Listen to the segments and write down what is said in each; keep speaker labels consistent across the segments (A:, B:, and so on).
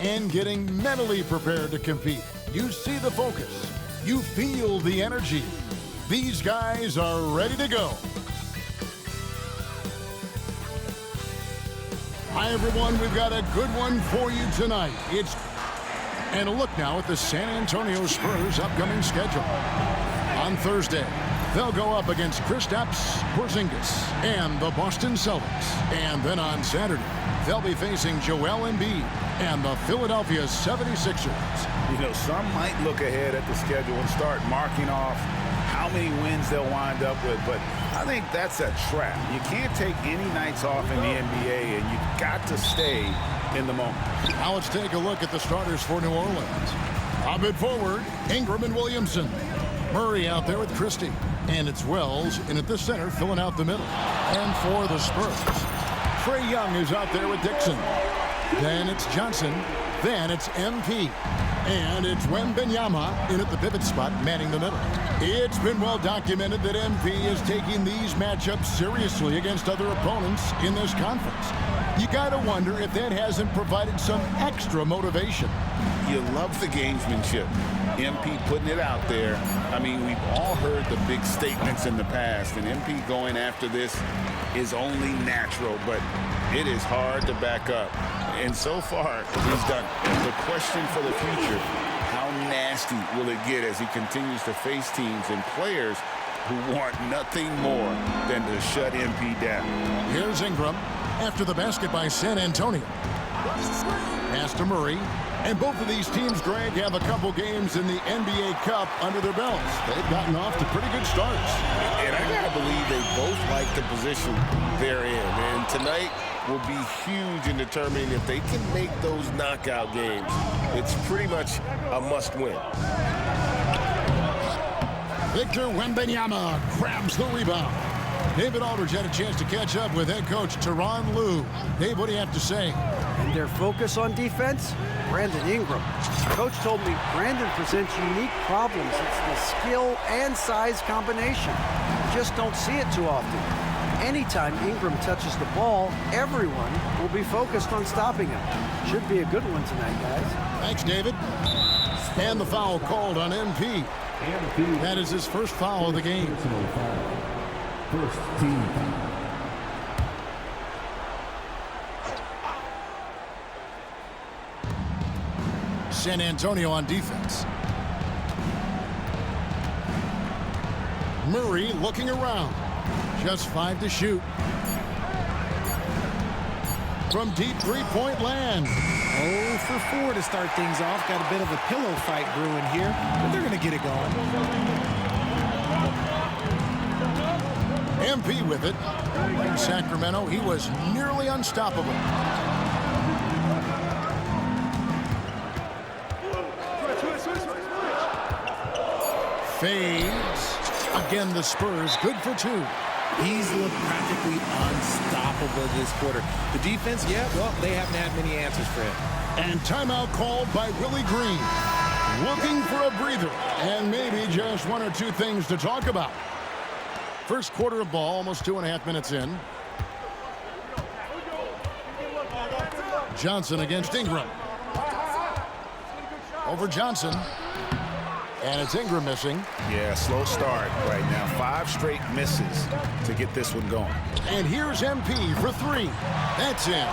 A: and getting mentally prepared to compete. You see the focus. You feel the energy. These guys are ready to go. Hi, everyone. We've got a good one for you tonight. And a look now at the San Antonio Spurs' upcoming schedule. On Thursday, they'll go up against Kristaps Porzingis and the Boston Celtics. And then on Saturday, they'll be facing Joel Embiid and the Philadelphia 76ers.
B: You know, some might look ahead at the schedule and start marking off how many wins they'll wind up with, but I think that's a trap. You can't take any nights off in the NBA, and you've got to stay in the moment.
A: Now let's take a look at the starters for New Orleans. A bit forward, Ingram and Williamson. Murray out there with Christie. And it's Wells in at the center, filling out the middle. And for the Spurs, Trae Young is out there with Dixon. Then it's Johnson. Then it's MP. And it's Wembanyama in at the pivot spot, manning the middle. It's been well documented that MP is taking these matchups seriously against other opponents in this conference. You got to wonder if that hasn't provided some extra motivation.
B: You love the gamesmanship. MP putting it out there. I mean, we've all heard the big statements in the past, and MP going after this is only natural, but it is hard to back up. And so far, he's done it. The question for the future, how nasty will it get as he continues to face teams and players who want nothing more than to shut MP down?
A: Here's Ingram after the basket by San Antonio. Pass to Murray. And both of these teams, Greg, have a couple games in the NBA Cup under their belts. They've gotten off to pretty good starts.
C: And I got to believe they both like the position they're in. And tonight will be huge in determining if they can make those knockout games. It's pretty much a must-win.
A: Victor Wembanyama grabs the rebound. David Aldridge had a chance to catch up with head coach Tyronn Lue. Dave, what do you have to say?
D: And their focus on defense? Brandon Ingram. Coach told me Brandon presents unique problems. It's the skill and size combination. You just don't see it too often. Anytime Ingram touches the ball, everyone will be focused on stopping him. Should be a good one tonight, guys.
A: Thanks, David. And the foul called on MP. That is his first foul of the game.
E: First team foul.
A: San Antonio on defense. Murray looking around. Just 5 to shoot. From deep three-point land.
F: 0 for 4 to start things off. Got a bit of a pillow fight brewing here, but they're going to get it going.
A: MP with it. In Sacramento, he was nearly unstoppable. Fades. Again, the Spurs good for 2.
F: He's looked practically unstoppable this quarter. The defense, yeah, well, they haven't had many answers for him.
A: And timeout called by Willie Green. Looking for a breather and maybe just 1 or 2 things to talk about. First quarter of ball, almost 2.5 minutes in. Johnson against Ingram. Over Johnson. And it's Ingram missing.
B: Yeah, slow start right now. 5 straight misses to get this one going.
A: And here's MP for 3. That's in.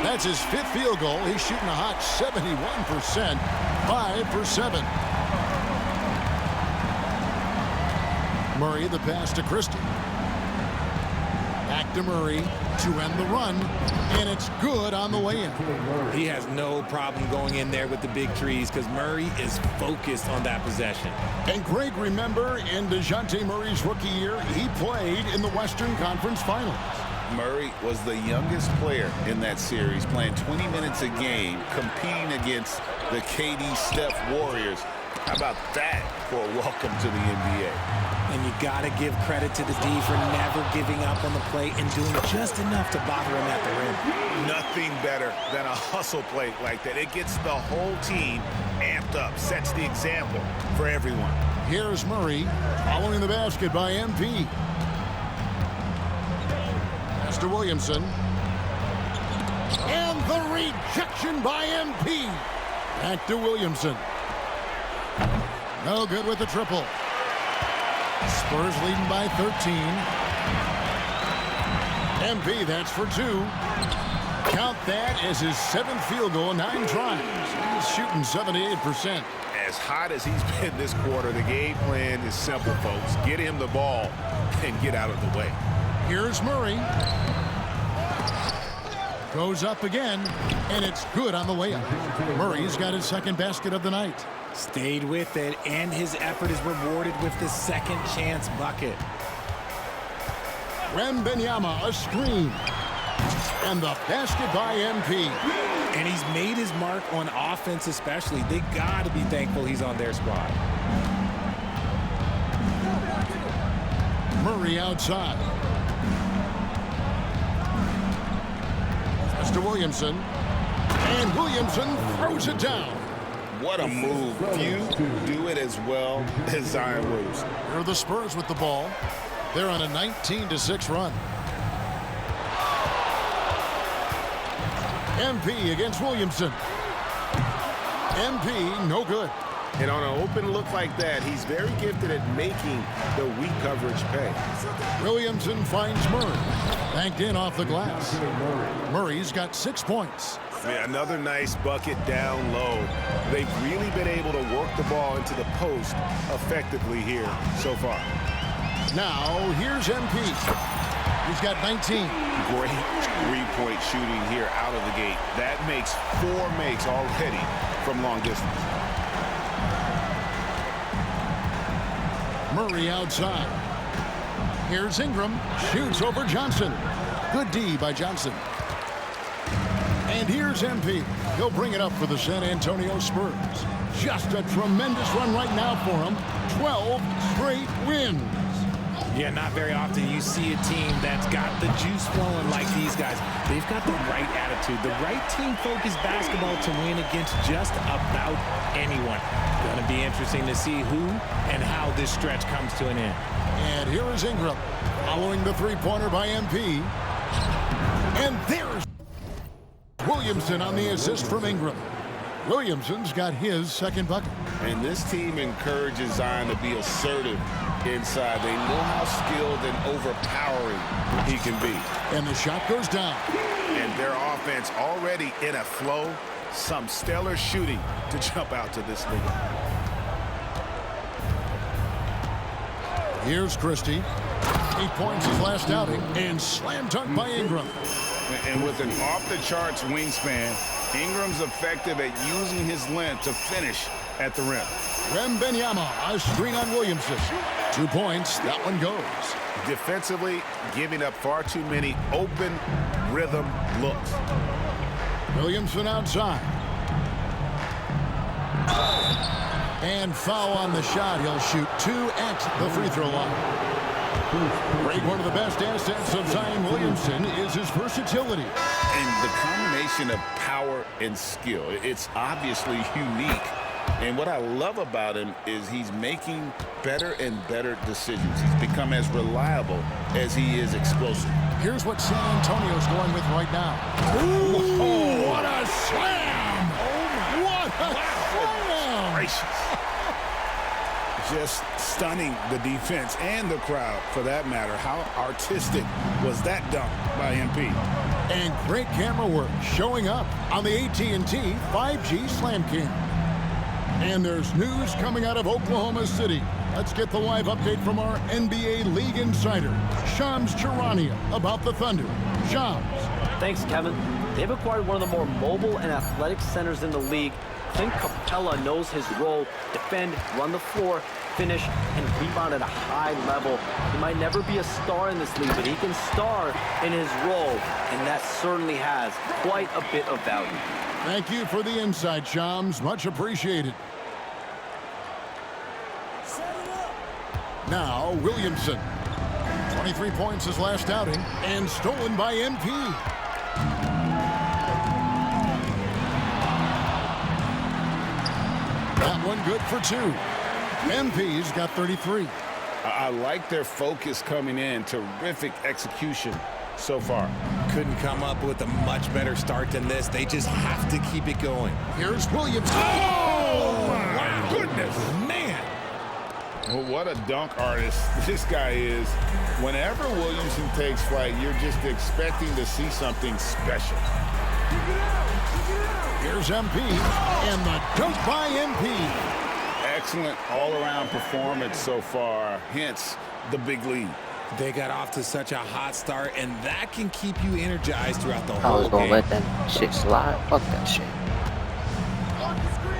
A: That's his 5th field goal. He's shooting a hot 71%. 5 for 7. Murray, the pass to Christie. Back to Murray to end the run. And it's good on the way in.
F: He has no problem going in there with the big trees because Murray is focused on that possession.
A: And Greg, remember, in DeJounte Murray's rookie year, he played in the Western Conference Finals.
B: Murray was the youngest player in that series, playing 20 minutes a game, competing against the KD Steph Warriors. How about that for a welcome to the NBA?
F: And you got to give credit to the D for never giving up on the play and doing just enough to bother him at the rim.
B: Nothing better than a hustle play like that. It gets the whole team amped up, sets the example for everyone.
A: Here's Murray following the basket by MP. Pass to Williamson. And the rejection by MP. Back to Williamson. No good with the triple. Spurs leading by 13. MP, that's for 2. Count that as his 7th field goal, 9 tries. He's shooting 78%.
C: As hot as he's been this quarter, the game plan is simple, folks. Get him the ball and get out of the way.
A: Here's Murray. Goes up again, and it's good on the layup. Murray's got his 2nd basket of the night.
F: Stayed with it, and his effort is rewarded with the second chance bucket.
A: Wembanyama, a screen. And the basket by MP.
F: And he's made his mark on offense especially. They got to be thankful he's on their squad.
A: Murray outside. Pass to Williamson. And Williamson throws it down.
B: What a move. Few do it as well as Zion Williamson.
A: Here are the Spurs with the ball. They're on a 19-6 run. MP against Williamson. MP, no good.
C: And on an open look like that, he's very gifted at making the weak coverage pay.
A: Williamson finds Murray. Banked in off the glass. Murray's got 6 points.
C: Yeah, another nice bucket down low. They've really been able to work the ball into the post effectively here so far.
A: Now, here's MP. He's got 19.
C: Great three-point shooting here out of the gate. That makes 4 makes already from long distance.
A: Murray outside. Here's Ingram. Shoots over Johnson. Good D by Johnson. And here's MP. He'll bring it up for the San Antonio Spurs. Just a tremendous run right now for him. 12 straight wins.
F: Yeah, not very often you see a team that's got the juice flowing like these guys. They've got the right attitude, the right team-focused basketball to win against just about anyone. Going to be interesting to see who and how this stretch comes to an end.
A: And here is Ingram following the three-pointer by MP. And there's Williamson on the assist from Ingram. Williamson's got his 2nd bucket.
B: And this team encourages Zion to be assertive inside. They know how skilled and overpowering he can be.
A: And the shot goes down.
C: And their offense already in a flow. Some stellar shooting to jump out to this lead.
A: Here's Christie. 8 points his last outing. And slam dunk by Ingram.
B: And with an off-the-charts wingspan, Ingram's effective at using his length to finish at the rim.
A: Wembanyama, a screen on Williamson. 2 points, that one goes.
C: Defensively, giving up far too many open rhythm looks.
A: Williamson outside. And foul on the shot. He'll shoot 2 at the free throw line. Greg, one of the best assets of Zion Williamson is his versatility.
B: And the combination of power and skill, it's obviously unique. And what I love about him is he's making better and better decisions. He's become as reliable as he is explosive.
A: Here's what San Antonio's going with right now. Ooh, what a slam! Oh, what a slam!
C: Gracious. Just stunning the defense and the crowd, for that matter. How artistic was that dunk by MP?
A: And great camera work showing up on the AT&T 5G Slam Cam. And there's news coming out of Oklahoma City. Let's get the live update from our NBA League insider, Shams Charania, about the Thunder. Shams.
G: Thanks, Kevin. They've acquired one of the more mobile and athletic centers in the league. Clint Capella knows his role: defend, run the floor, finish, and rebound at a high level. He might never be a star in this league, but he can star in his role, and that certainly has quite a bit of value.
A: Thank you for the insight, Shams. Much appreciated. Now, Williamson. 23 points his last outing, and stolen by MP. That one good for 2. MP's got 33.
B: I like their focus coming in. Terrific execution so far.
F: couldn't come up with a much better start than this. They just have to keep it going.
A: Here's Williams.
B: Oh, my goodness.
F: Man.
B: Well, what a dunk artist this guy is. Whenever Williamson takes flight, you're just expecting to see something special.
A: Here's MP, and the dunk by MP.
B: Excellent all-around performance so far, hence the big lead.
F: They got off to such a hot start, and that can keep you energized throughout the
H: I
F: whole
H: was gonna
F: game.
H: let that shit slide. Fuck that shit.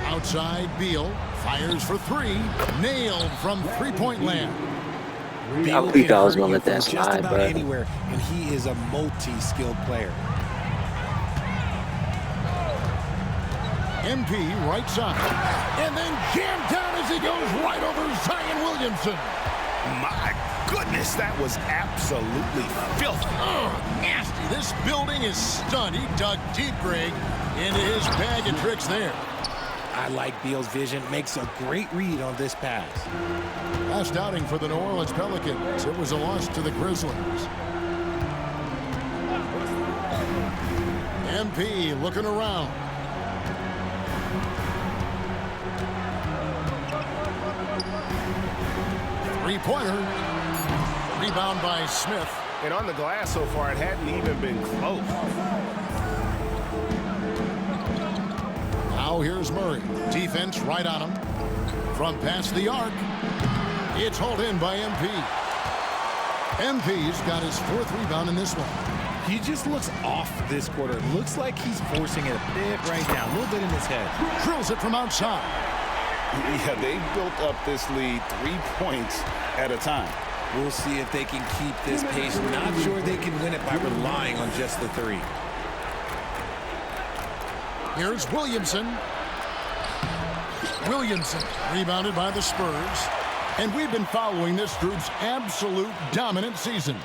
A: Outside, Beal fires for three. Nailed from three-point land.
F: Beal
H: I
F: can
H: thought I was
F: hurt
H: gonna
F: you
H: let that
F: from just
H: slide,
F: about
H: but
F: anywhere, and he is a multi-skilled player.
A: MP right side. And then jammed down as he goes right over Zion Williamson.
B: My goodness, that was absolutely filthy.
A: Oh, nasty. This building is stunned. He dug deep, Greg, into his bag of tricks there.
F: I like Beal's vision. Makes a great read on this pass.
A: Last outing for the New Orleans Pelicans. It was a loss to the Grizzlies. MP looking around. Three-pointer. Rebound by Smith.
C: And on the glass so far, it hadn't even been close.
A: Now here's Murray. Defense right on him. From past the arc. It's hauled in by MP. MP's got his fourth rebound in this one.
F: He just looks off this quarter. Looks like he's forcing it a bit right now. A little bit in his head.
A: Drills it from outside.
B: Yeah, they built up this lead 3 points at a time.
F: We'll see if they can keep this pace. Not sure they can win it by relying on just the three.
A: Here's Williamson. Williamson rebounded by the Spurs. And we've been following this group's absolute dominant season,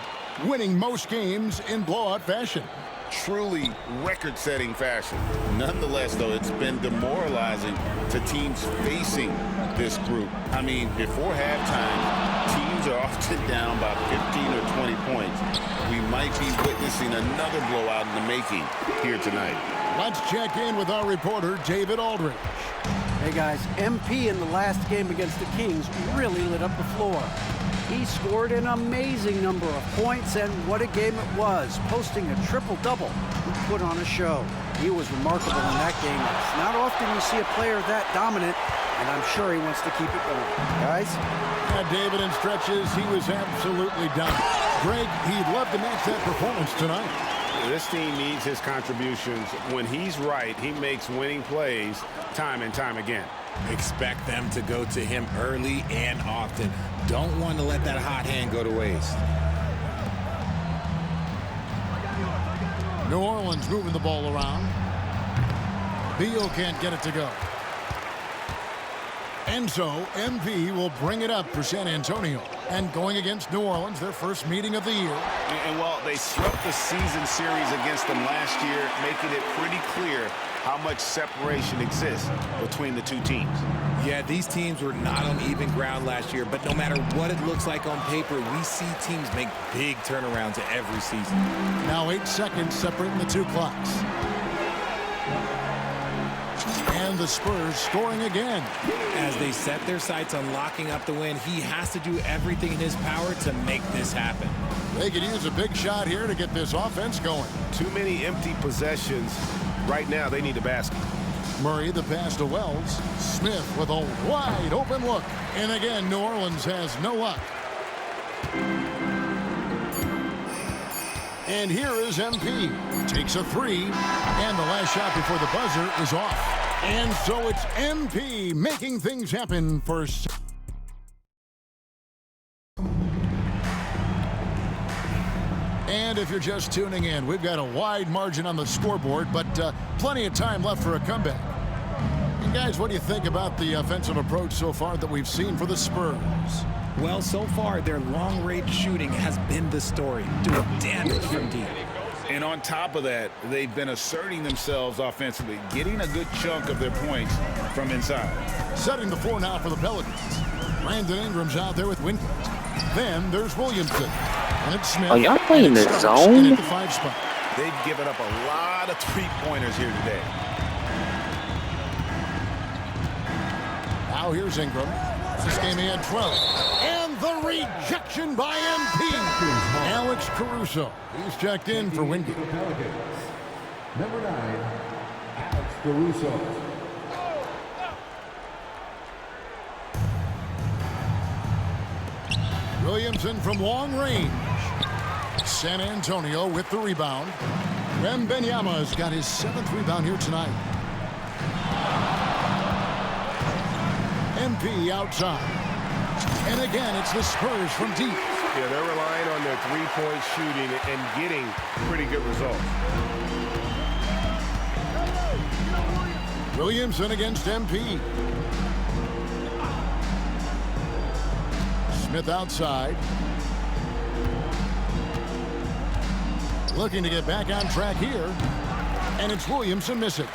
A: winning most games in blowout fashion.
B: Truly record-setting fashion. Nonetheless, though, it's been demoralizing to teams facing this group. I mean, before halftime, teams are often down by 15 or 20 points. We might be witnessing another blowout in the making here tonight.
A: Let's check in with our reporter, David Aldridge.
D: Hey guys, MP in the last game against the Kings really lit up the floor. He scored an amazing number of points, and what a game it was, posting a triple-double. He put on a show. He was remarkable in that game. It's not often you see a player that dominant, and I'm sure he wants to keep it going. Guys?
A: Yeah, David, in stretches, he was absolutely dominant. Greg, he'd love to match that performance tonight.
C: This team needs his contributions. When he's right, he makes winning plays time and time again.
F: Expect them to go to him early and often. Don't want to let that hot hand go to waste.
A: New Orleans moving the ball around. Beal can't get it to go. And so MP will bring it up for San Antonio. And going against New Orleans, their first meeting of the year.
C: And while they swept the season series against them last year, making it pretty clear how much separation exists between the two teams.
F: Yeah, these teams were not on even ground last year, but no matter what it looks like on paper, we see teams make big turnarounds every season.
A: Now 8 seconds separating the two clocks. And the Spurs scoring again.
F: As they set their sights on locking up the win, he has to do everything in his power to make this happen.
A: They could use a big shot here to get this offense going.
C: Too many empty possessions. Right now, they need a basket.
A: Murray the pass to Wells. Smith with a wide open look. And again, New Orleans has no luck. And here is MP. Takes a three. And the last shot before the buzzer is off. And so it's MP making things happen for... And if you're just tuning in, we've got a wide margin on the scoreboard, but plenty of time left for a comeback. And guys, what do you think about the offensive approach so far that we've seen for the Spurs?
F: Well, so far, their long-range shooting has been the story, doing damage from deep.
B: And on top of that, they've been asserting themselves offensively, getting a good chunk of their points from inside.
A: Setting the floor now for the Pelicans. Brandon Ingram's out there with Winkler. Then there's Williamson. And it's Smith.
H: Oh, y'all playing the zone?
A: At the 5 spot.
B: they've given up a lot of three-pointers here today.
A: Now here's Ingram. This game he had 12. And the rejection by MP. Alex Caruso. He's checked in for Wingate.
E: Number 9, Alex Caruso.
A: Williamson from long range. San Antonio with the rebound. Wembanyama's got his 7th rebound here tonight. MP outside. And again, it's the Spurs from deep.
C: Yeah, they're relying on their three-point shooting and getting pretty good results.
A: Williamson against MP. Smith outside. Looking to get back on track here. And it's Williamson missing.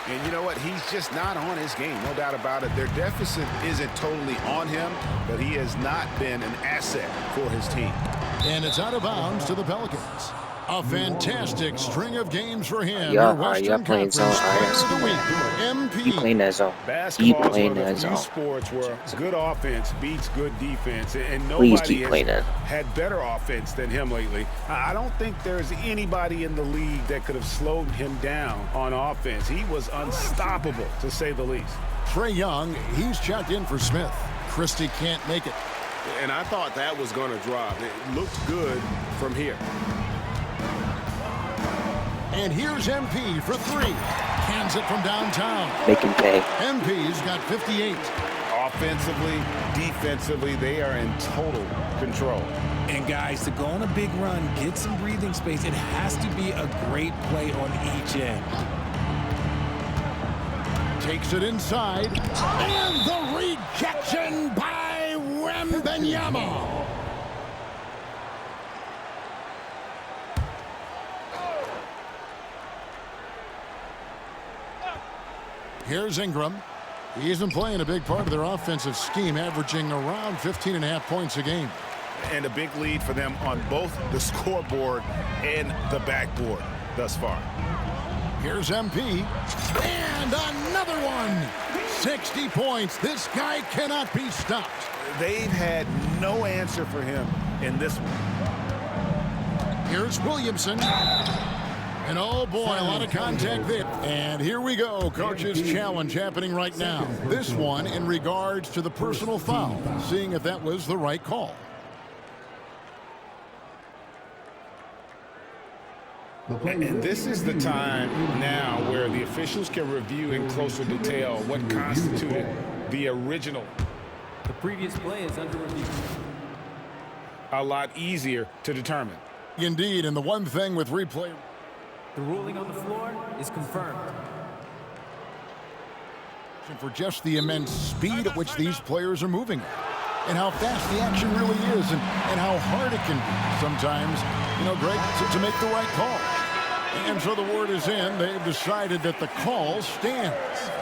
B: And you know what? He's just not on his game, no doubt about it. Their deficit isn't totally on him, but he has not been an asset for his team.
A: And it's out of bounds to the Pelicans. A fantastic string of games for him.
H: Y'all playing zone,
A: MP.
H: He playing that zone. He playing that zone.
B: Sports where good offense beats good defense, and
H: Please
B: nobody
H: keep playing that.
B: had better offense than him lately. I don't think there's anybody in the league that could have slowed him down on offense. He was unstoppable, to say the least.
A: Trae Young, he's checked in for Smith. Christie can't make it.
C: And I thought that was going to drop. It looked good from here.
A: And here's MP for 3. Cans it from downtown.
H: Make him pay.
A: MP's got 58.
B: Offensively, defensively, they are in total control.
F: And guys, to go on a big run, get some breathing space, it has to be a great play on each end.
A: Takes it inside. And the rejection by Wembanyama. Here's Ingram. He isn't playing a big part of their offensive scheme, averaging around 15.5 points a game.
B: And a big lead for them on both the scoreboard and the backboard thus far.
A: Here's MP. And another one. 60 points. This guy cannot be stopped.
B: They've had no answer for him in this one.
A: Here's Williamson. And oh boy, a lot of contact there. And here we go, coach's challenge happening right now. This one in regards to the personal foul, seeing if that was the right call.
B: And this is the time now where the officials can review in closer detail what constituted the original.
I: The previous play is under review.
B: A lot easier to determine.
A: Indeed, and the one thing with replay,
I: The ruling on the floor is confirmed.
A: for just the immense speed at which these players are moving and how fast the action really is and how hard it can be sometimes, Greg, to make the right call. And so the word is in. They've decided that the call stands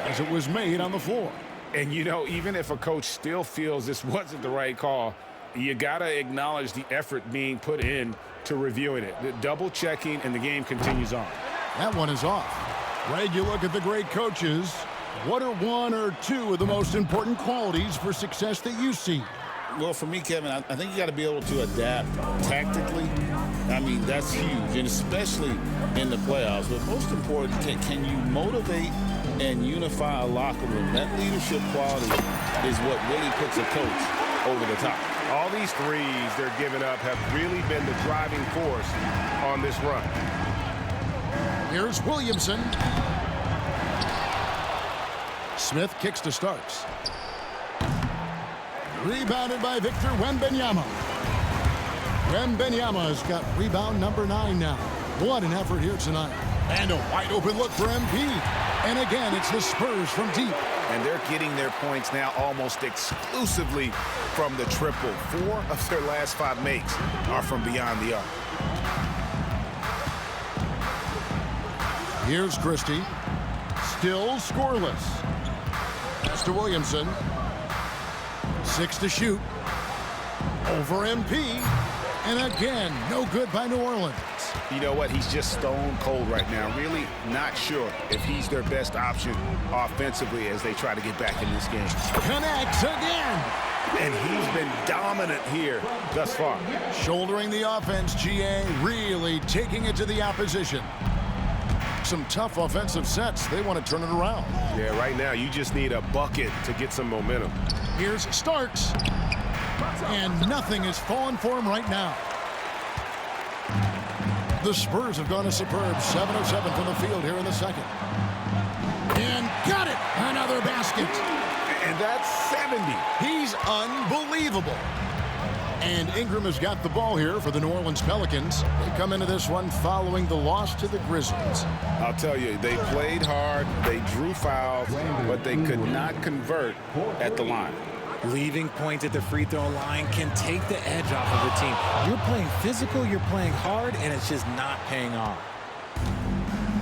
A: as it was made on the floor.
B: And, even if a coach still feels this wasn't the right call, you got to acknowledge the effort being put in to reviewing it. The double checking, and the game continues on.
A: That one is off. Greg, you look at the great coaches. What are one or two of the most important qualities for success that you see?
B: Well, for me, Kevin, I think you got to be able to adapt tactically. I mean, that's huge, and especially in the playoffs. But most important, can you motivate and unify a locker room? That leadership quality is what really puts a coach over the top.
C: All these threes they're giving up have really been the driving force on this run.
A: Here's Williamson. Smith kicks to Starks. Rebounded by Victor Wembanyama. Wembanyama's got rebound number 9 now. What an effort here tonight. And a wide open look for MP. And again, it's the Spurs from deep.
B: And they're getting their points now almost exclusively from the triple. 4 of their last 5 makes are from beyond the arc.
A: Here's Christie. Still scoreless. Pass to Williamson. 6 to shoot. Over MP. And again, no good by New Orleans.
B: You know what? He's just stone cold right now. Really not sure if he's their best option offensively as they try to get back in this game.
A: Connects again.
B: And he's been dominant here thus far.
A: Shouldering the offense, GA, really taking it to the opposition. Some tough offensive sets. They want to turn it around.
C: Yeah, right now you just need a bucket to get some momentum.
A: Here's Starks. And nothing is falling for him right now. The Spurs have gone a superb 7 of 7 from the field here in the second. And got it! Another basket.
B: And that's 70.
A: He's unbelievable. And Ingram has got the ball here for the New Orleans Pelicans. They come into this one following the loss to the Grizzlies.
B: I'll tell you, they played hard, they drew fouls, but they could not convert at the line.
F: Leaving points at the free throw line can take the edge off of a team. You're playing physical, you're playing hard, and it's just not paying off.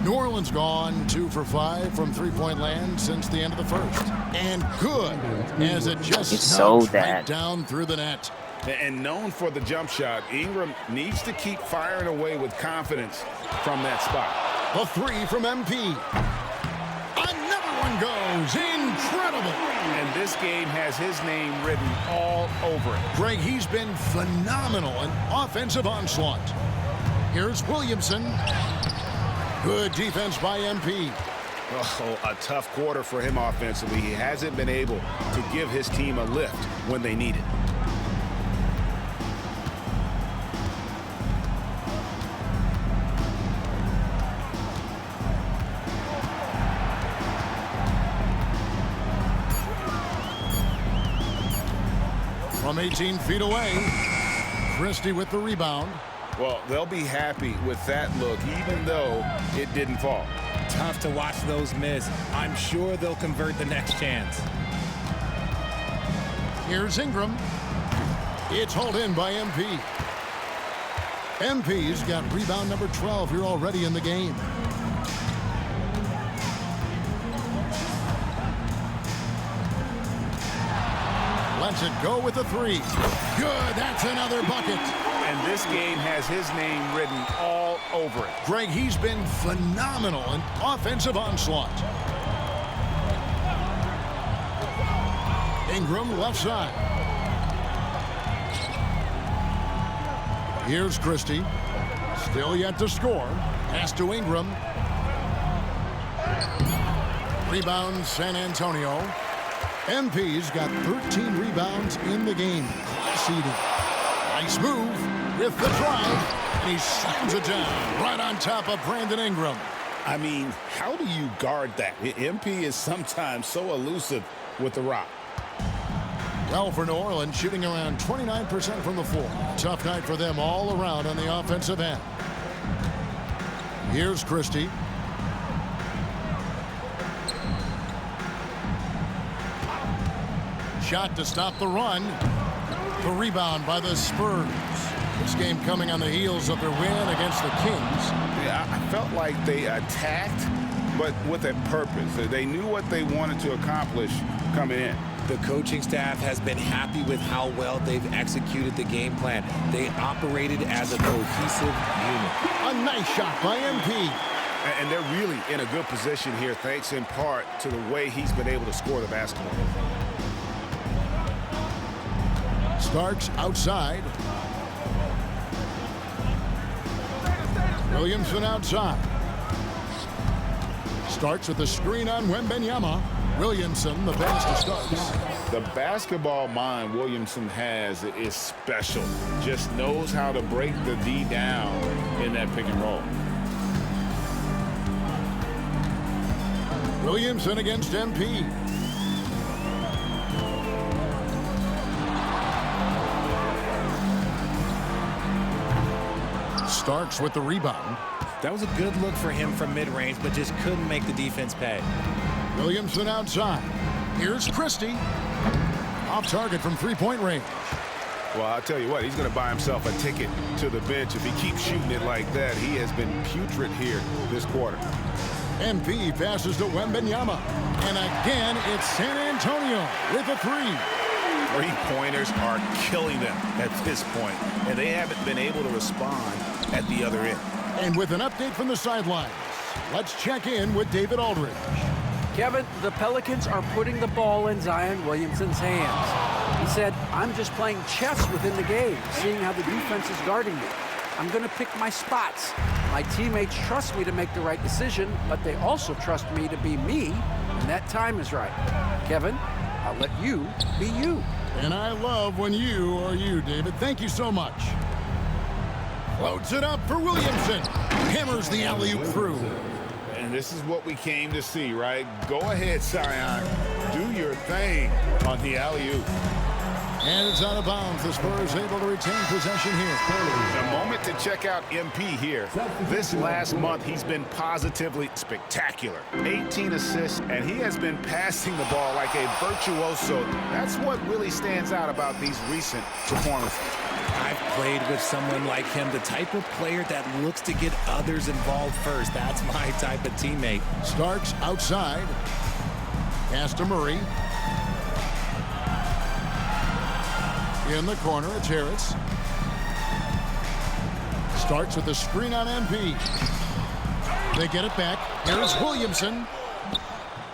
A: New Orleans gone 2 for 5 from three-point land since the end of the first. And good, as it just snugs right down through the net.
B: And known for the jump shot, Ingram needs to keep firing away with confidence from that spot.
A: A 3 from MP. Another one goes. Incredible.
B: And this game has his name written all over it.
A: Greg, he's been phenomenal in offensive onslaught. Here's Williamson. Good defense by MP.
B: Oh, a tough quarter for him offensively. He hasn't been able to give his team a lift when they need it.
A: From 18 feet away, Christie with the rebound.
B: Well, they'll be happy with that look, even though it didn't fall.
F: Tough to watch those miss. I'm sure they'll convert the next chance.
A: Here's Ingram. It's hauled in by MP. MP's got rebound number 12 here already in the game. Lets it go with a 3. Good, that's another bucket.
B: And this game has his name written all over it.
A: Greg, he's been phenomenal in offensive onslaught. Ingram left side. Here's Christie. Still yet to score. Pass to Ingram. Rebound San Antonio. MP's got 13 rebounds in the game. Seeded. Nice move with the drive. And he slams it down right on top of Brandon Ingram.
B: I mean, how do you guard that? MP is sometimes so elusive with the rock.
A: Well, for New Orleans, shooting around 29% from the floor. Tough night for them all around on the offensive end. Here's Christie. Shot to stop the run. The rebound by the Spurs. This game coming on the heels of their win against the Kings.
B: Yeah, I felt like they attacked, but with a purpose. They knew what they wanted to accomplish coming in.
F: The coaching staff has been happy with how well they've executed the game plan. They operated as a cohesive unit.
A: A nice shot by MP.
B: And they're really in a good position here, thanks in part to the way he's been able to score the basketball.
A: Starks outside. Williamson outside. Starks with the screen on Wembanyama. Williamson, the pass to Starks.
B: The basketball mind Williamson has is special. Just knows how to break the D down in that pick and roll.
A: Williamson against MP. Starks with the rebound.
F: That was a good look for him from mid-range, but just couldn't make the defense pay.
A: Williamson outside. Here's Christie. Off target from three-point range.
B: Well, I'll tell you what, he's going to buy himself a ticket to the bench. If he keeps shooting it like that, he has been putrid here this quarter.
A: MP passes to Wembanyama. And again, it's San Antonio with a 3.
B: Three-pointers are killing them at this point, and they haven't been able to respond at the other end.
A: And with an update from the sidelines, let's check in with David Aldridge.
D: Kevin, the Pelicans are putting the ball in Zion Williamson's hands. He said, I'm just playing chess within the game, seeing how the defense is guarding me. I'm going to pick my spots. My teammates trust me to make the right decision, but they also trust me to be me when that time is right. Kevin, I'll let you be you.
A: And I love when you are you, David. Thank you so much. Floats it up for Williamson. Hammers the alley-oop through.
B: And this is what we came to see, right? Go ahead, Zion. Do your thing on the alley-oop.
A: And it's out of bounds. The Spurs able to retain possession here.
B: A moment to check out MP here. This last month, he's been positively spectacular. 18 assists, and he has been passing the ball like a virtuoso. That's what really stands out about these recent performances.
F: I've played with someone like him, the type of player that looks to get others involved first. That's my type of teammate.
A: Starks outside. Pass to Murray. In the corner, it's Harris. Starts with the screen on MP. They get it back. Here's Williamson.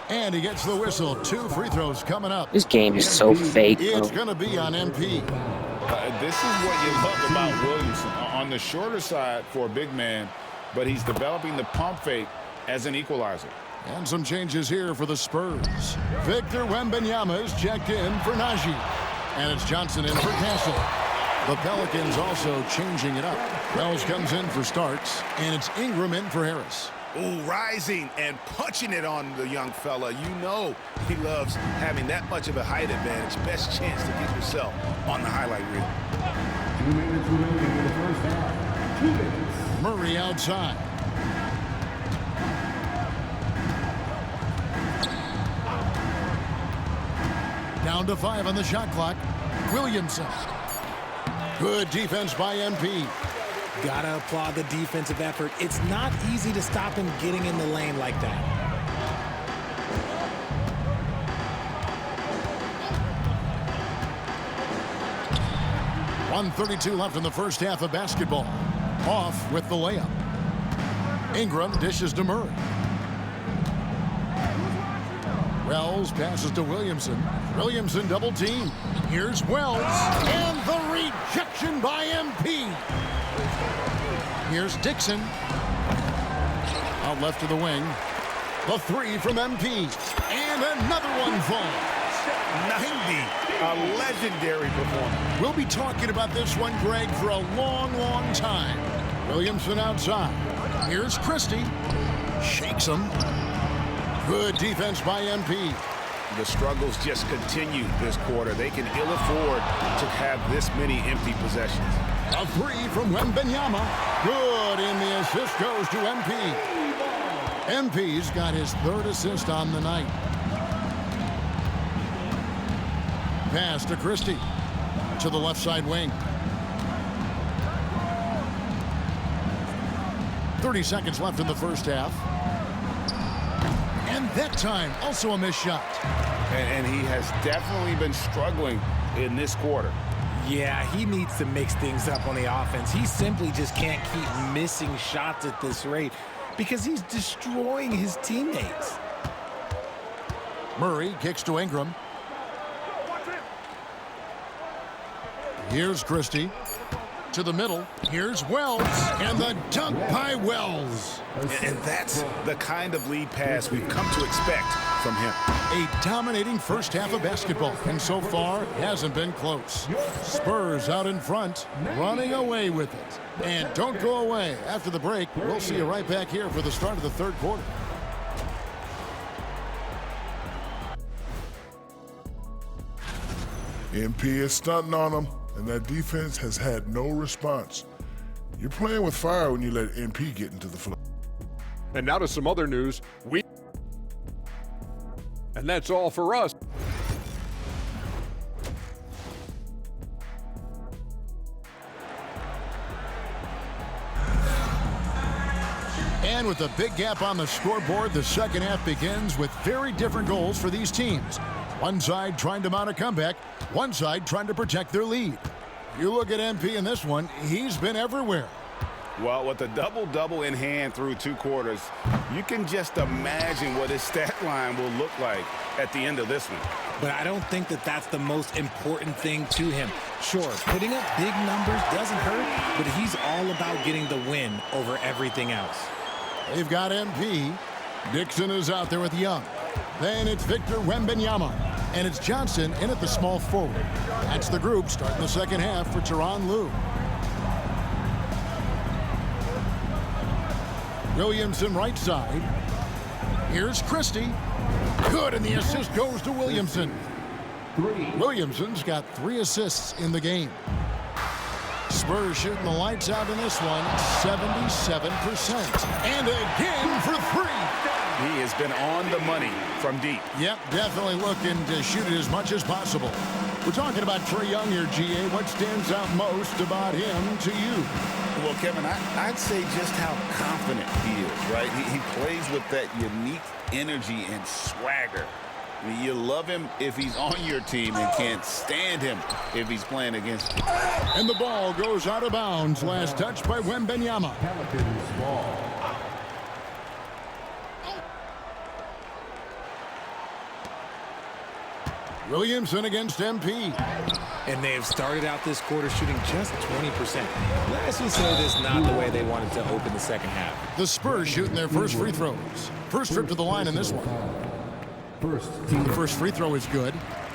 A: And he gets the whistle. 2 free throws coming up.
H: This game is so fake, bro.
A: It's going to be on MP.
B: This is what you love about Williamson. On the shorter side for a big man, but he's developing the pump fake as an equalizer.
A: And some changes here for the Spurs. Victor Wembanyama is checked in for Najee. And it's Johnson in for Castle. The Pelicans also changing it up. Wells comes in for Starks, and it's Ingram in for Harris.
B: Ooh, rising and punching it on the young fella. You know he loves having that much of a height advantage. Best chance to get yourself on the highlight reel.
E: 2 minutes remaining in the first half. 2 minutes.
A: Murray outside. Down to 5 on the shot clock. Williamson. Good defense by MP.
F: Gotta applaud the defensive effort. It's not easy to stop him getting in the lane like that.
A: .132 left in the first half of basketball. Off with the layup. Ingram dishes to Murray. Wells passes to Williamson. Williamson double team. Here's Wells. And the rejection by MP. Here's Dixon. Out left to the wing. The 3 from MP. And another one falls.
B: 90. A legendary performance.
A: We'll be talking about this one, Greg, for a long, long time. Williamson outside. Here's Christie. Shakes him. Good defense by MP.
B: The struggles just continue this quarter. They can ill afford to have this many empty possessions.
A: A 3 from Wembanyama. Good, and the assist goes to MP. MP's got his 3rd assist on the night. Pass to Christie. To the left side wing. 30 seconds left in the first half. And that time, also a missed shot.
B: And he has definitely been struggling in this quarter.
F: Yeah, he needs to mix things up on the offense. He simply just can't keep missing shots at this rate because he's destroying his teammates.
A: Murray kicks to Ingram. Here's Christie. To the middle. Here's Wells. And the dunk by Wells.
B: And that's the kind of lead pass we've come to expect from him.
A: A dominating first half of basketball. And so far, it hasn't been close. Spurs out in front, running away with it. And don't go away. After the break, we'll see you right back here for the start of the 3rd quarter.
J: MP is stunting on them, and that defense has had no response. You're playing with fire when you let MP get into the flow.
K: And now to some other news. And that's all for us.
A: And with a big gap on the scoreboard, the second half begins with very different goals for these teams. One side trying to mount a comeback, one side trying to protect their lead. You look at MP in this one, he's been everywhere.
B: Well, with a double-double in hand through 2 quarters, you can just imagine what his stat line will look like at the end of this one.
F: But I don't think that that's the most important thing to him. Sure, putting up big numbers doesn't hurt, but he's all about getting the win over everything else.
A: They've got MP. Dixon is out there with Young. Then it's Victor Wembanyama. And it's Johnson in at the small forward. That's the group starting the second half for Tyronn Lue. Williamson right side. Here's Christie. Good, and the assist goes to Williamson. Williamson's got 3 assists in the game. Spurs shooting the lights out in this one, 77%. And again for 3.
B: He has been on the money from deep.
A: Yep, definitely looking to shoot it as much as possible. We're talking about Trae Young here, GA. What stands out most about him to you?
B: Well, Kevin, I'd say just how confident he is, right? He plays with that unique energy and swagger. I mean, you love him if he's on your team and can't stand him if he's playing against you.
A: And the ball goes out of bounds. Last touch by Wembanyama.
E: Pelicans ball.
A: Williamson against MP.
F: And they have started out this quarter shooting just 20%. Let's just say this is not the way they wanted to open the second half.
A: The Spurs shooting their first free throws. First trip to the line in this one. The first free throw is good.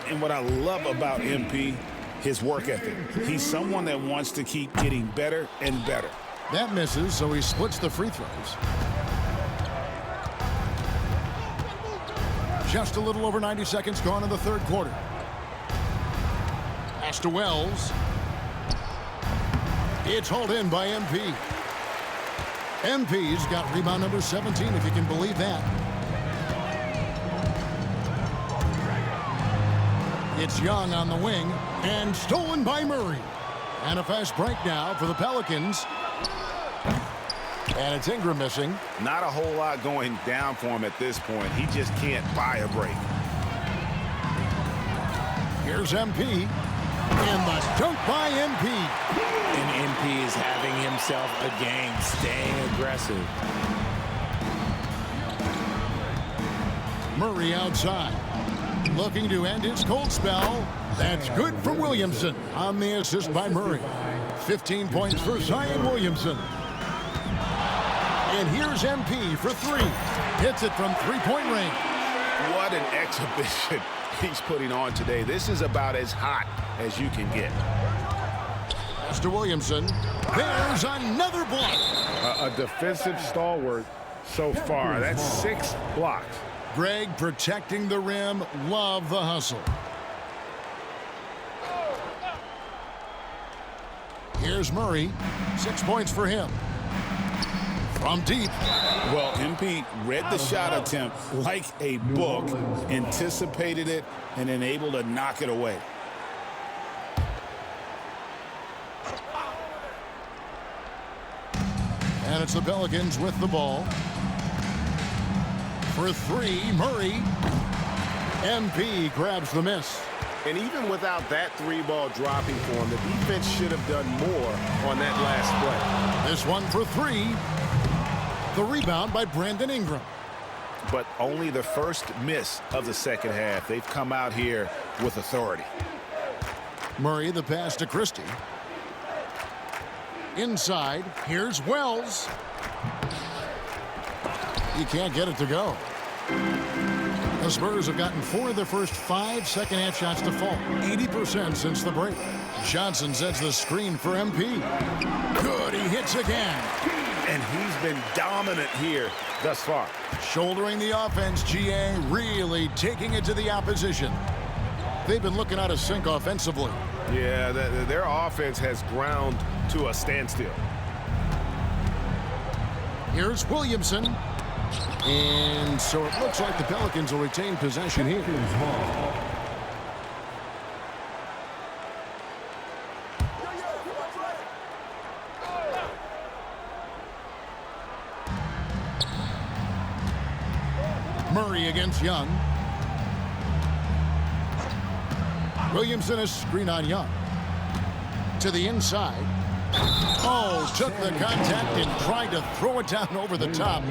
B: And what I love about MP, his work ethic. He's someone that wants to keep getting better and better.
A: That misses, so he splits the free throws. Just a little over 90 seconds gone in the third quarter. Pass to Wells. It's hauled in by MP. MP's got rebound number 17, if you can believe that. It's Young on the wing, and stolen by Murray. And a fast break now for the Pelicans. And it's Ingram missing.
B: Not a whole lot going down for him at this point. He just can't buy a break.
A: Here's MP. And the dunk by MP.
F: And MP is having himself a game, staying aggressive.
A: Murray outside. Looking to end his cold spell. That's good for Williamson on the assist by Murray. 15 points for Zion Williamson. And here's MP for 3. Hits it from three-point range.
B: What an exhibition he's putting on today. This is about as hot as you can get.
A: Pass to Williamson. There's another block.
C: A defensive stalwart so far. That's 6 blocks.
A: Greg protecting the rim. Love the hustle. Here's Murray. 6 points for him. From deep.
B: Well, MP read the shot attempt like a book, anticipated it, and then able to knock it away.
A: And it's the Pelicans with the ball. For 3, Murray. MP grabs the miss.
C: And even without that 3-ball dropping for him, the defense should have done more on that last play.
A: This one for 3. The rebound by Brandon Ingram.
B: But only the first miss of the second half. They've come out here with authority.
A: Murray, the pass to Christie. Inside, here's Wells. He can't get it to go. The Spurs have gotten 4 of their first 5 second-half shots to fall. 80% since the break. Johnson sets the screen for MP. Good, he hits again.
B: And he's been dominant here thus far.
A: Shouldering the offense, GA, really taking it to the opposition. They've been looking out of sync offensively.
C: Yeah, their offense has ground to a standstill.
A: Here's Williamson. And so it looks like the Pelicans will retain possession here. Murray against Young. Williamson, a screen on Young. To the inside. Oh, took the contact and tried to throw it down over the top,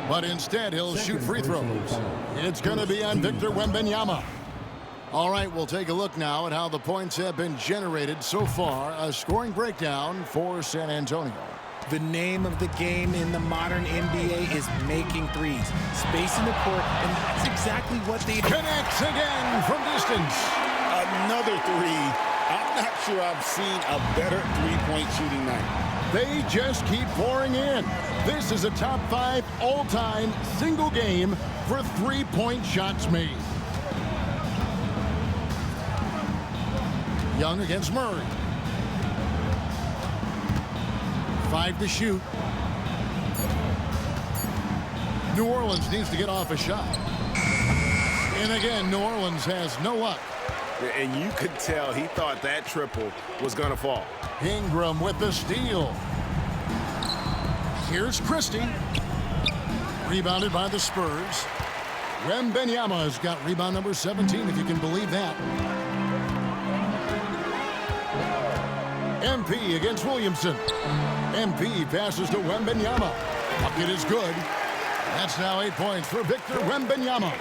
A: but instead he'll shoot free throws. It's going to be on Victor Wembanyama. All right, we'll take a look now at how the points have been generated so far. A scoring breakdown for San Antonio.
F: The name of the game in the modern NBA is making threes, spacing the court, and that's exactly what they do.
A: Connects again from distance.
B: Another three. I'm not sure I've seen a better three-point shooting night.
A: They just keep pouring in. This is a top 5 all-time single game for three-point shots made. Young against Murray. 5 to shoot. New Orleans needs to get off a shot. And again, New Orleans has no luck.
B: And you could tell he thought that triple was going to fall.
A: Ingram with the steal. Here's Christie. Rebounded by the Spurs. Wembanyama has got rebound number 17, if you can believe that. MP against Williamson. MP passes to Wembanyama. Bucket is good. That's now 8 points for Victor Wembanyama.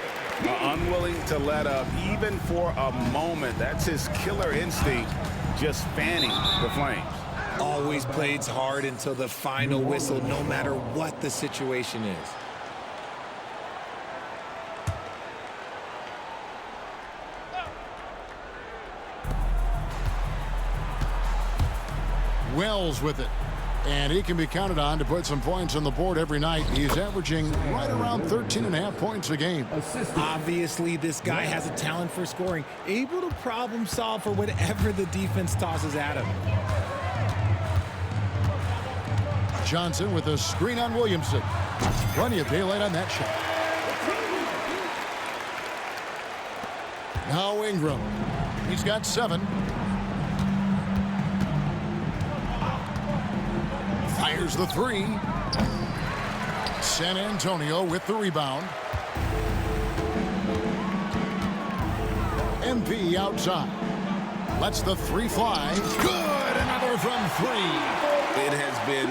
B: Unwilling to let up even for a moment. That's his killer instinct, just fanning the flames.
F: Always plays hard until the final whistle, no matter what the situation is.
A: Wells with it. And he can be counted on to put some points on the board every night. He's averaging right around 13.5 points a game.
F: Obviously, this guy has a talent for scoring, able to problem solve for whatever the defense tosses at him.
A: Johnson with a screen on Williamson. Plenty of daylight on that shot. Now Ingram. He's got 7. Fires the 3. San Antonio with the rebound. MP outside. Lets the 3 fly. Good! Another from 3.
B: It has been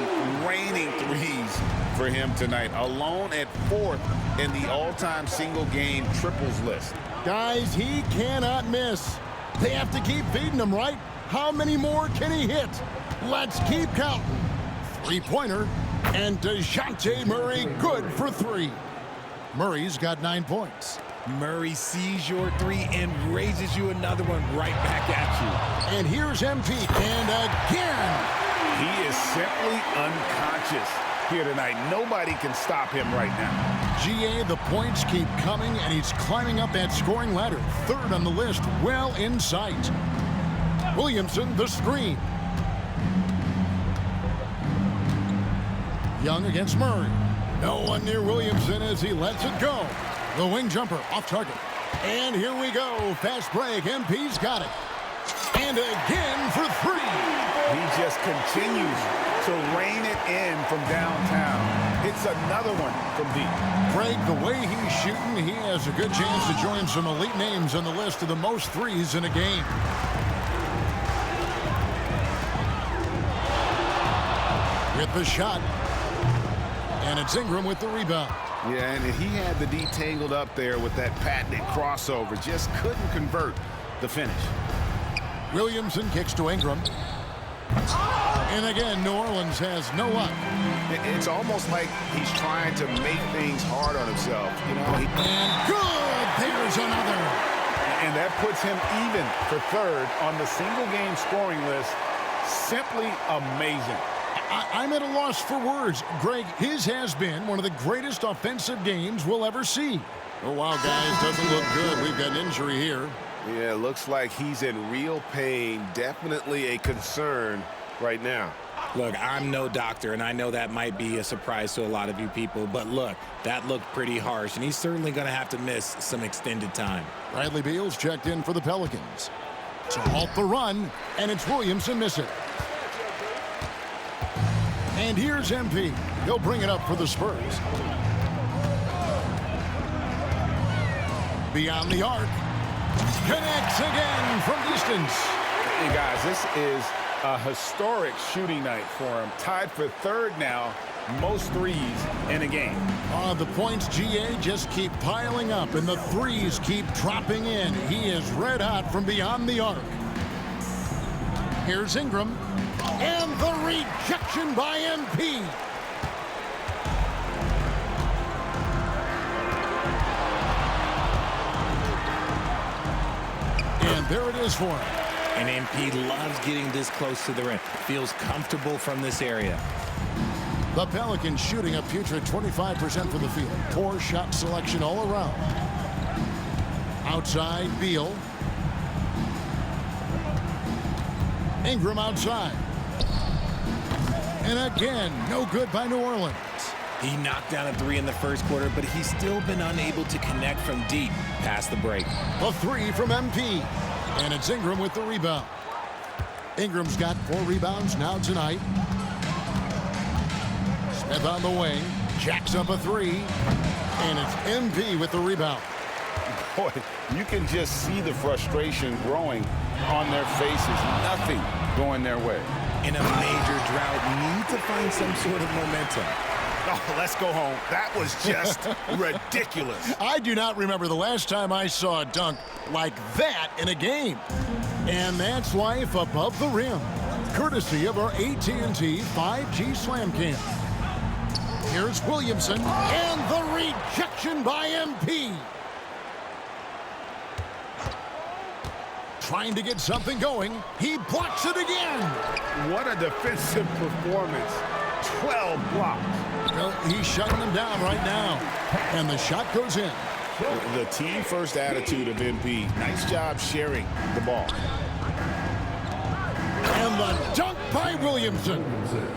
B: raining threes for him tonight. Alone at 4th in the all-time single-game triples list.
A: Guys, he cannot miss. They have to keep feeding him, right? How many more can he hit? Let's keep counting. 3-pointer, and DeJounte Murray good for 3. Murray's got 9 points.
F: Murray sees your 3 and raises you another one right back at you.
A: And here's MP, and again.
B: He is simply unconscious here tonight. Nobody can stop him right now.
A: GA, the points keep coming, and he's climbing up that scoring ladder. 3rd on the list, well in sight. Williamson, the screen. Young against Murray. No one near Williamson as he lets it go. The wing jumper off target. And here we go. Fast break. MP's got it. And again for 3.
B: He just continues to rein it in from downtown. It's another one from deep.
A: Greg, the way he's shooting, he has a good chance to join some elite names on the list of the most threes in a game. With the shot. And it's Ingram with the rebound.
B: Yeah, and he had the D tangled up there with that patented crossover. Just couldn't convert the finish.
A: Williamson kicks to Ingram. And again, New Orleans has no luck.
B: It's almost like he's trying to make things hard on himself. You know,
A: and good! There's another.
B: And that puts him even for 3rd on the single-game scoring list. Simply amazing.
A: I'm at a loss for words. Greg, his has been one of the greatest offensive games we'll ever see. Oh, wow, guys, doesn't look good. We've got an injury here.
C: Yeah, looks like he's in real pain. Definitely a concern right now.
F: Look, I'm no doctor, and I know that might be a surprise to a lot of you people, but look, that looked pretty harsh, and he's certainly going to have to miss some extended time.
A: Bradley Beal's checked in for the Pelicans. To halt the run, and it's Williamson missing. And here's MP. He'll bring it up for the Spurs. Beyond the arc. Connects again from distance.
B: Hey, guys, this is A historic shooting night for him. Tied for third now, most threes in a game.
A: The points, GA, just keep piling up, and the threes keep dropping in. He is red hot from beyond the arc. Here's Ingram, and the rejection by MP. And there it is for him.
F: And MP loves getting this close to the rim. Feels comfortable from this area.
A: The Pelicans shooting a putrid 25% from the field. Poor shot selection all around. Outside, Beal. Ingram outside. And again, no good by New Orleans.
F: He knocked down a three in the first quarter, but he's still been unable to connect from deep past the break.
A: A three from MP. And it's Ingram with the rebound. Ingram's got 4 rebounds now tonight. Smith on the wing. Jacks up a three. And it's MP with the rebound.
B: Boy, you can just see the frustration growing on their faces. Nothing going their way.
F: In a major drought, need to find some sort of momentum.
C: Oh, let's go home. That was just ridiculous.
A: I do not remember the last time I saw a dunk like that in a game. And that's life above the rim, courtesy of our AT&T 5G Slam Cam. Here's Williamson, and the rejection by MP. Trying to get something going. He blocks it again.
C: What a defensive performance. 12 blocks.
A: Well, he's shutting them down right now. And the shot goes in.
B: The team-first attitude of MP. Nice job sharing the ball.
A: And the dunk by Williamson.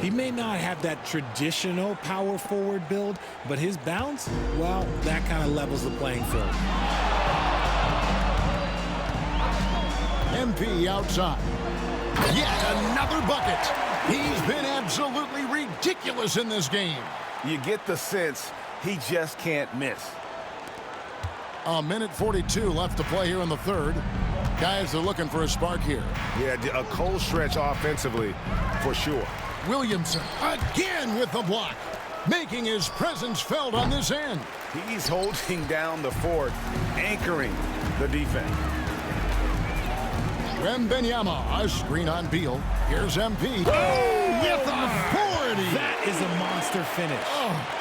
F: He may not have that traditional power forward build, but his bounce, well, that kind of levels the playing field.
A: MP outside. Yet another bucket. He's been absolutely ridiculous in this game.
C: You get the sense he just can't miss.
A: A minute 42 left to play here in the third. Guys are looking for a spark here.
C: Yeah, a cold stretch offensively for sure.
A: Williamson again with the block, making his presence felt on this end.
C: He's holding down the fort, anchoring the defense.
A: Wembanyama, a screen on Beal. Here's MP. Oh, with authority.
F: That is a monster finish.
A: Oh.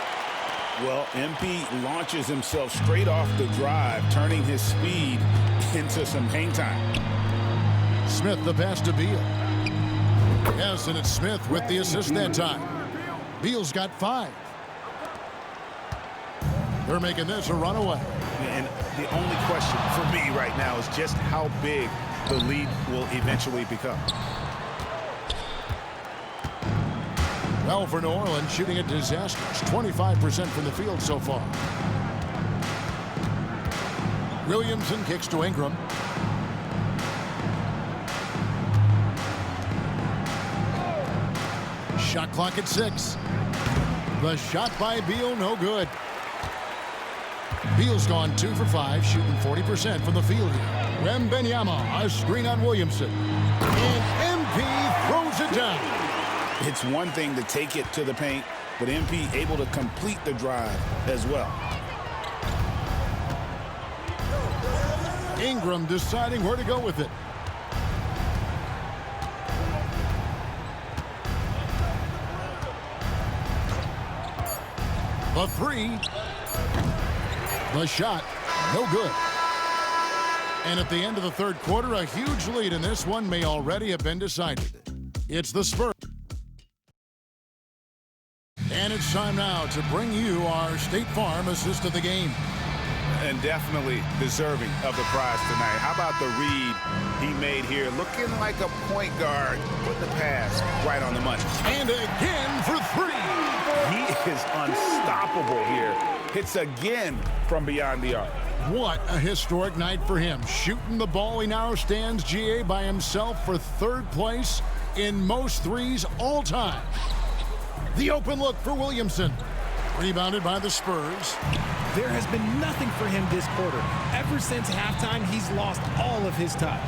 B: Well, MP launches himself straight off the drive, turning his speed into some hang time.
A: Smith the pass to Beal. Yes, and it's Smith with the assist that time. Beal's got 5. They're making this a runaway.
C: And the only question for me right now is just how big the lead will eventually become.
A: Well, for New Orleans, shooting a disastrous 25% from the field so far. Williamson kicks to Ingram. Shot clock at 6. The shot by Beal, no good. Beal's gone 2 for 5, shooting 40% from the field here. Wembanyama, a screen on Williamson. And MP throws it down.
B: It's one thing to take it to the paint, but MP able to complete the drive as well.
A: Ingram deciding where to go with it. The 3. The shot, no good. And at the end of the third quarter, a huge lead in this one may already have been decided. It's the Spurs. And it's time now to bring you our State Farm assist of the game.
C: And definitely deserving of the prize tonight. How about the read he made here? Looking like a point guard. Put the pass right on the money.
A: And again for 3.
C: He is unstoppable here. Hits again from beyond the arc.
A: What a historic night for him. Shooting the ball, he now stands GA by himself for 3rd place in most threes all time. The open look for Williamson. Rebounded by the Spurs.
F: There has been nothing for him this quarter. Ever since halftime, he's lost all of his touch.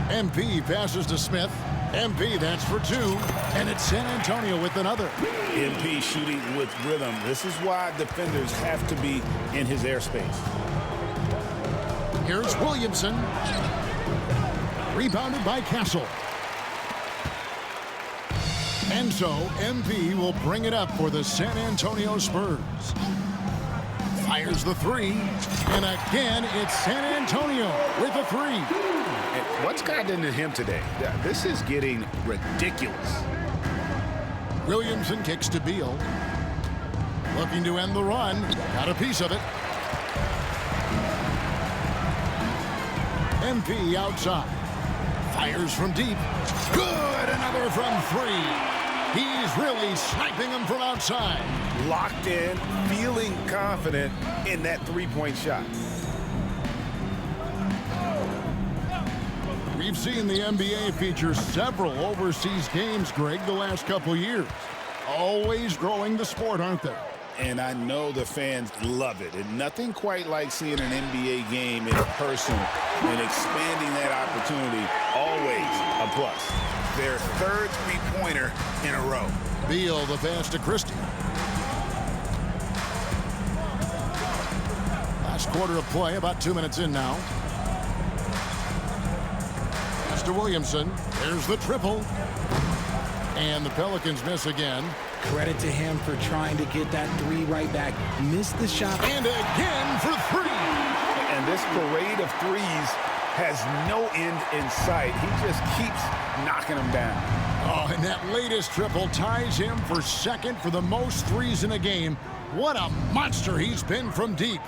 A: MP passes to Smith. MP, that's for 2. And it's San Antonio with another.
B: MP shooting with rhythm. This is why defenders have to be in his airspace.
A: Here's Williamson. Rebounded by Castle. And so, MP will bring it up for the San Antonio Spurs. Fires the 3. And again, it's San Antonio with a 3.
B: And what's gotten into him today? This is getting ridiculous.
A: Williamson kicks to Beal. Looking to end the run. Got a piece of it. MP outside. Fires from deep. Good! Another from 3. He's really sniping them from outside.
B: Locked in, feeling confident in that three-point shot.
A: We've seen the NBA feature several overseas games, Greg, the last couple years. Always growing the sport, aren't they?
B: And I know the fans love it. And nothing quite like seeing an NBA game in person and expanding that opportunity. Always a plus. Their third three-pointer in a row.
A: Beal, the pass to Christie. Last quarter of play, about 2 minutes in now. To Williamson. There's the triple. And the Pelicans miss again.
F: Credit to him for trying to get that 3 right back. Missed the shot.
A: And again for 3.
B: And this parade of threes has no end in sight. He just keeps knocking them down.
A: Oh, and that latest triple ties him for second for the most threes in a game. What a monster he's been from deep.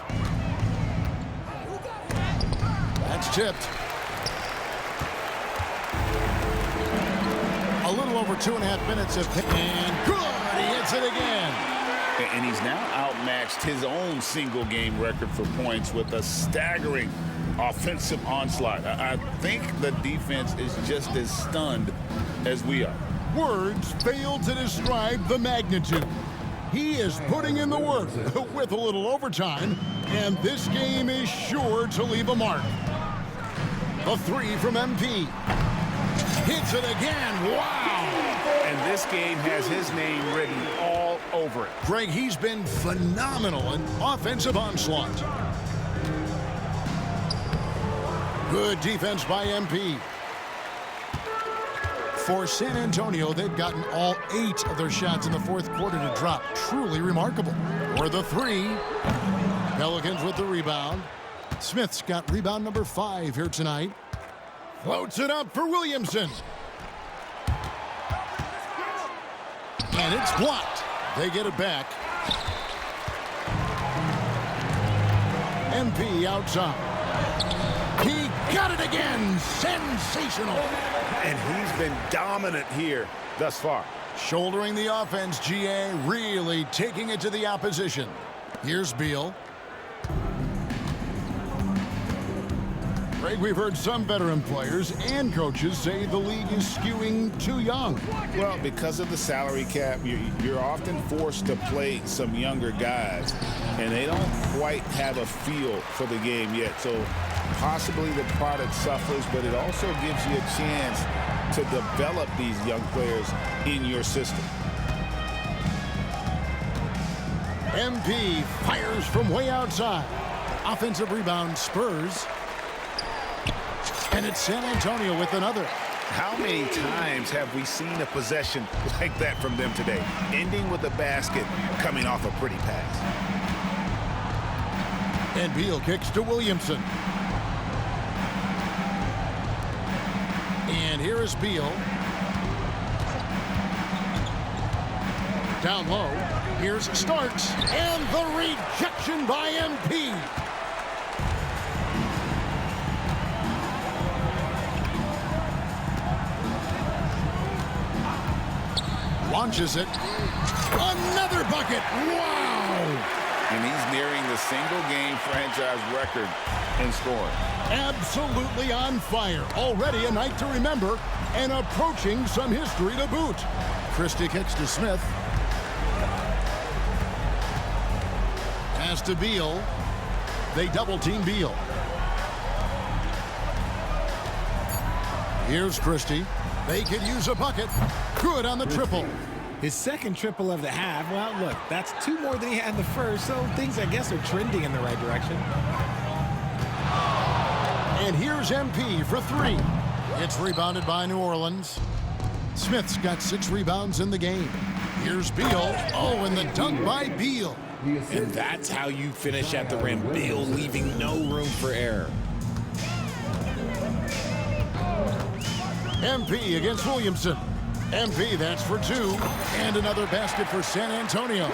A: That's tipped. A little over 2.5 minutes of pick. And good! He hits it again.
B: And he's now outmatched his own single-game record for points with a staggering offensive onslaught. I think the defense is just as stunned as we are.
A: Words fail to describe the magnitude. He is putting in the work with a little overtime, and this game is sure to leave a mark. A 3 from MP. Hits it again. Wow!
B: And this game has his name written all over it.
A: Greg, he's been phenomenal in offensive onslaught. Good defense by MP. For San Antonio, they've gotten all 8 of their shots in the fourth quarter to drop. Truly remarkable. Or the 3. Pelicans with the rebound. Smith's got rebound number 5 here tonight. Floats it up for Williamson. And it's blocked. They get it back. MP outside. He got it again. Sensational.
B: And he's been dominant here thus far.
A: Shouldering the offense, GA, really taking it to the opposition. Here's Beal. Greg, we've heard some veteran players and coaches say the league is skewing too young.
B: Well, because of the salary cap, you're often forced to play some younger guys, and they don't quite have a feel for the game yet. So possibly the product suffers, but it also gives you a chance to develop these young players in your system.
A: MP fires from way outside. Offensive rebound, Spurs. And it's San Antonio with another.
B: How many times have we seen a possession like that from them today, ending with a basket coming off a pretty pass?
A: And Beal kicks to Williamson. And here is Beal. Down low. Here's Starks. And the rejection by MP. Launches it. Another bucket. Wow.
B: And he's nearing the single-game franchise record in scoring.
A: Absolutely on fire. Already a night to remember and approaching some history to boot. Christie kicks to Smith. Pass to Beal. They double-team Beal. Here's Christie. They could use a bucket. Good on the triple.
F: His second triple of the half. Well, look, that's 2 more than he had in the first, so things, I guess, are trending in the right direction.
A: And here's MP for 3. It's rebounded by New Orleans. Smith's got 6 rebounds in the game. Here's Beal. Oh, and the dunk by Beal.
F: And that's how you finish at the rim. Beal leaving no room for error.
A: MP against Williamson. MP, that's for 2. And another basket for San Antonio.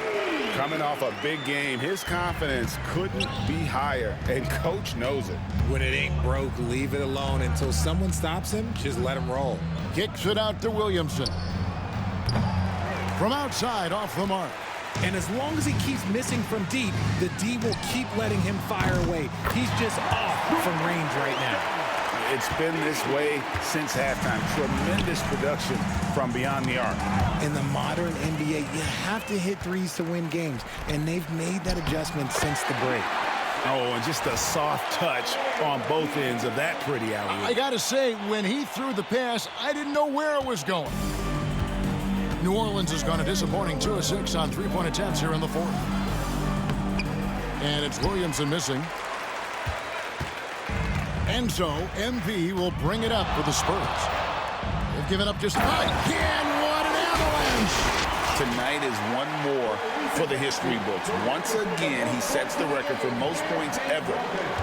B: Coming off a big game, his confidence couldn't be higher, and coach knows it.
F: When it ain't broke, leave it alone until someone stops him. Just let him roll.
A: Kicks it out to Williamson. From outside, off the mark.
F: And as long as he keeps missing from deep, the D will keep letting him fire away. He's just off from range right now.
B: It's been this way since halftime. Tremendous production from beyond the arc.
F: In the modern NBA, you have to hit threes to win games, and they've made that adjustment since the break.
B: Oh, and just a soft touch on both ends of that pretty alley.
A: I gotta say, when he threw the pass, I didn't know where it was going. New Orleans has gone a disappointing 2 of 6 on 3-point attempts here in the 4th. And it's Williamson missing. And so, MP will bring it up for the Spurs. They've given up just 5. Again, what an avalanche!
B: Tonight is one more for the history books. Once again, he sets the record for most points ever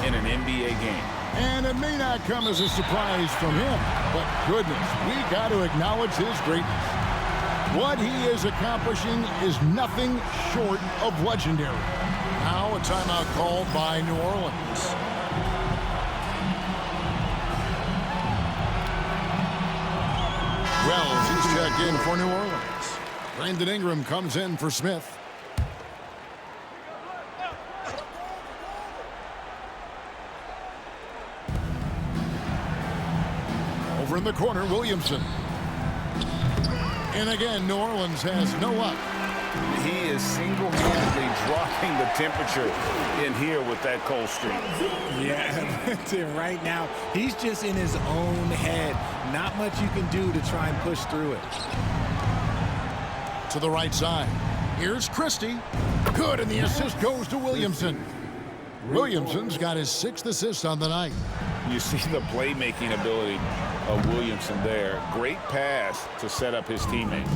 B: in an NBA game.
A: And it may not come as a surprise from him, but goodness, we got to acknowledge his greatness. What he is accomplishing is nothing short of legendary. Now a timeout called by New Orleans. Wells is checked in for New Orleans. Brandon Ingram comes in for Smith. Over in the corner, Williamson. And again, New Orleans has no up.
B: He is single-handedly dropping the temperature in here with that cold streak.
F: Yeah, right now, he's just in his own head. Not much you can do to try and push through it.
A: To the right side. Here's Christie. Good, and the assist goes to Williamson. Williamson's got his 6th assist on the night.
B: You see the playmaking ability of Williamson there. Great pass to set up his teammate.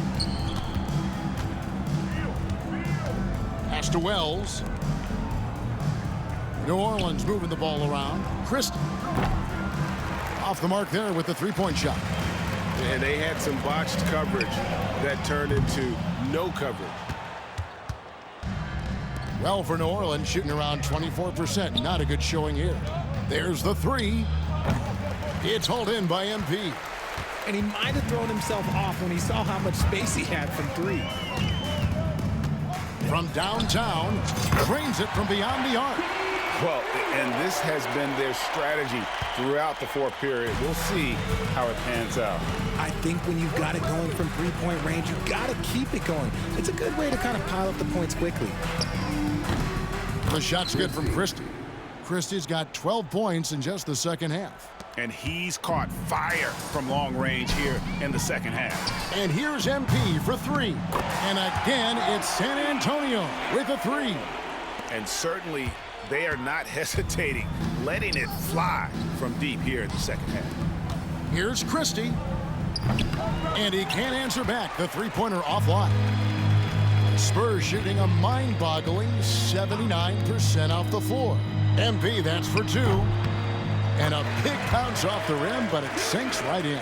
A: Pass to Wells. New Orleans moving the ball around. Christie. Off the mark there with the 3-point shot.
C: And they had some botched coverage that turned into no coverage.
A: Well, for New Orleans, shooting around 24%. Not a good showing here. There's the 3. It's hauled in by MP.
F: And he might have thrown himself off when he saw how much space he had from 3.
A: From downtown, drains it from beyond the arc.
B: Well, and this has been their strategy throughout the 4th period. We'll see how it pans out.
F: I think when you've got it going from 3-point range, you've got to keep it going. It's a good way to kind of pile up the points quickly.
A: The shot's good from Christie. Christie's got 12 points in just the second half.
B: And he's caught fire from long range here in the second half.
A: And here's MP for 3. And again, it's San Antonio with a 3.
B: And certainly they are not hesitating, letting it fly from deep here in the second half.
A: Here's Christie. And he can't answer back. The 3-pointer offline. Spurs shooting a mind-boggling 79% off the floor. MP, that's for 2. And a big bounce off the rim, but it sinks right in.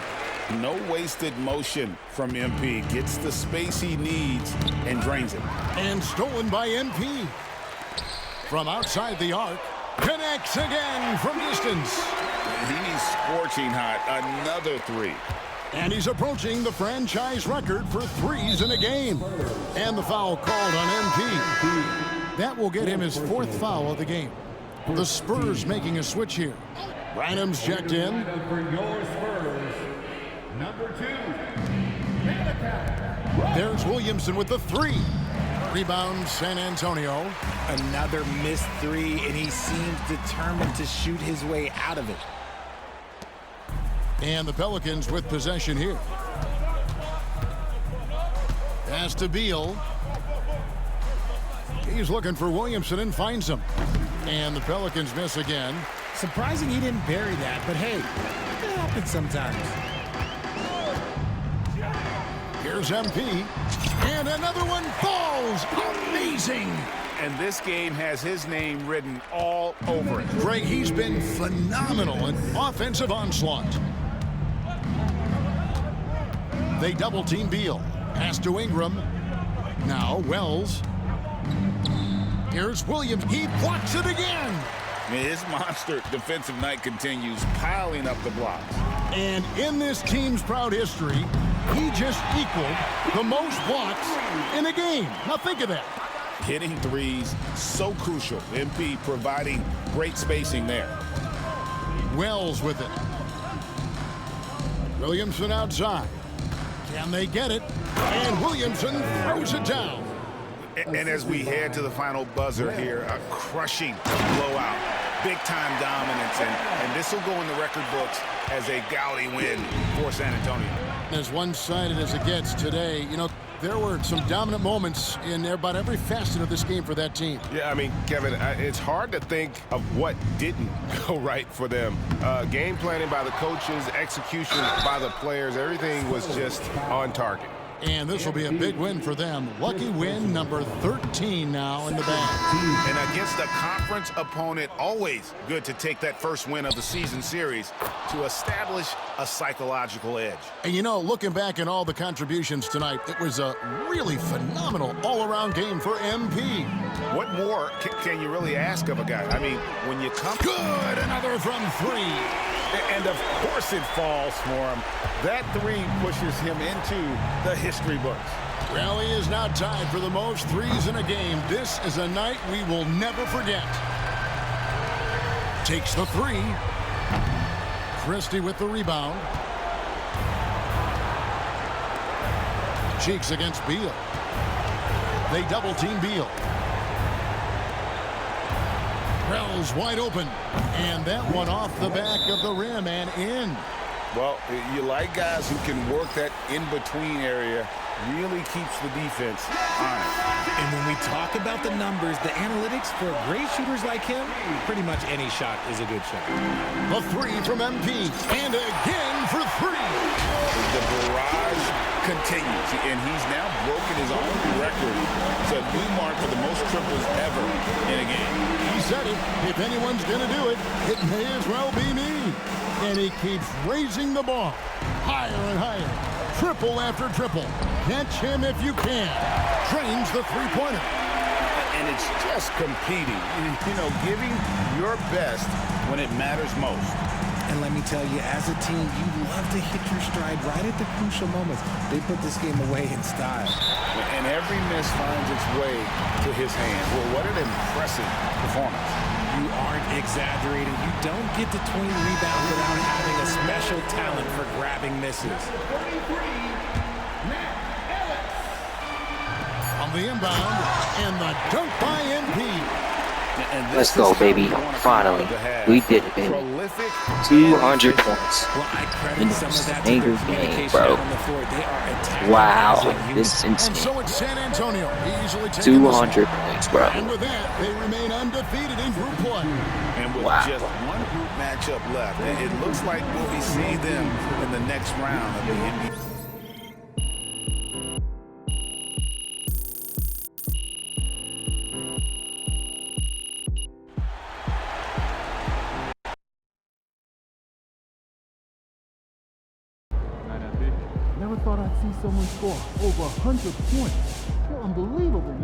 B: No wasted motion from MP. Gets the space he needs and drains it.
A: And stolen by MP. From outside the arc, connects again from distance.
B: He's scorching hot. Another 3.
A: And he's approaching the franchise record for 3s in a game. And the foul called on MP. That will get him his 4th foul of the game. The Spurs making a switch here. Branham's checked in.
E: For your Spurs, number 2.
A: There's Williamson with the 3. Rebound, San Antonio.
F: Another missed 3, and he seems determined to shoot his way out of it.
A: And the Pelicans with possession here. Pass to Beal. He's looking for Williamson and finds him. And the Pelicans miss again.
F: Surprising he didn't bury that, but hey, it happens sometimes.
A: Here's MP. And another one falls. Amazing.
B: And this game has his name written all over it.
A: Greg, he's been phenomenal in offensive onslaught. They double-team Beal. Pass to Ingram. Now Wells. Here's Williams. He blocks it again.
B: His monster defensive night continues, piling up the blocks.
A: And in this team's proud history, he just equaled the most blocks in a game. Now think of that.
B: Hitting threes, so crucial. MP providing great spacing there.
A: Wells with it. Williamson outside. Can they get it? And Williamson throws it down.
B: And as we head to the final buzzer here, a crushing blowout. Big-time dominance, and this will go in the record books as a gaudy win for San Antonio.
A: As one-sided as it gets today, you know, there were some dominant moments in about every facet of this game for that team.
C: Yeah, I mean, Kevin, it's hard to think of what didn't go right for them. Game planning by the coaches, execution by the players, everything was just on target.
A: And this will be a big win for them. Lucky win number 13 now in the bag.
B: And against a conference opponent, always good to take that first win of the season series to establish a psychological edge.
A: And you know, looking back at all the contributions tonight, it was a really phenomenal all-around game for MP.
B: What more can you really ask of a guy? I mean, when you come...
A: Good! Another from three.
B: And of course it falls for him. That three pushes him into the history books.
A: Rally is now tied for the most threes in a game. This is a night we will never forget. Takes the three. Christie with the rebound. Cheeks against Beal. They double-team Beal. Wells wide open. And that one off the back of the rim and in.
B: Well, you like guys who can work that in-between area, really keeps the defense honest.
F: And when we talk about the numbers, the analytics for great shooters like him, pretty much any shot is a good shot.
A: A three from MP. And again for three.
B: The barrage continues, and he's now broken his own record. It's a new mark for the most triples ever in a game.
A: He said it. If anyone's going to do it, it may as well be me. And he keeps raising the bar higher and higher. Triple after triple. Catch him if you can. Trains the three-pointer.
B: And it's just competing. You know, giving your best when it matters most.
F: And let me tell you, as a team, you love to hit your stride right at the crucial moments. They put this game away in style.
B: And every miss finds its way to his hand. Well, what an impressive performance.
F: You aren't exaggerating. You don't get to 20 rebounds without having a special talent for grabbing misses.
A: On the inbound, and the dunk by MP.
H: Let's go, baby. Finally. We did it, baby. 200 points in this angry game, bro. Wow. This is insane.
A: And so it's San Antonio easily taking
H: 200 points, bro.
A: And with that, they remain undefeated in group play.
B: And with just one group matchup left, it looks like we'll be seeing them in the next round of the NBA.
E: Never thought I'd see someone score over 100 points. You're unbelievable, man.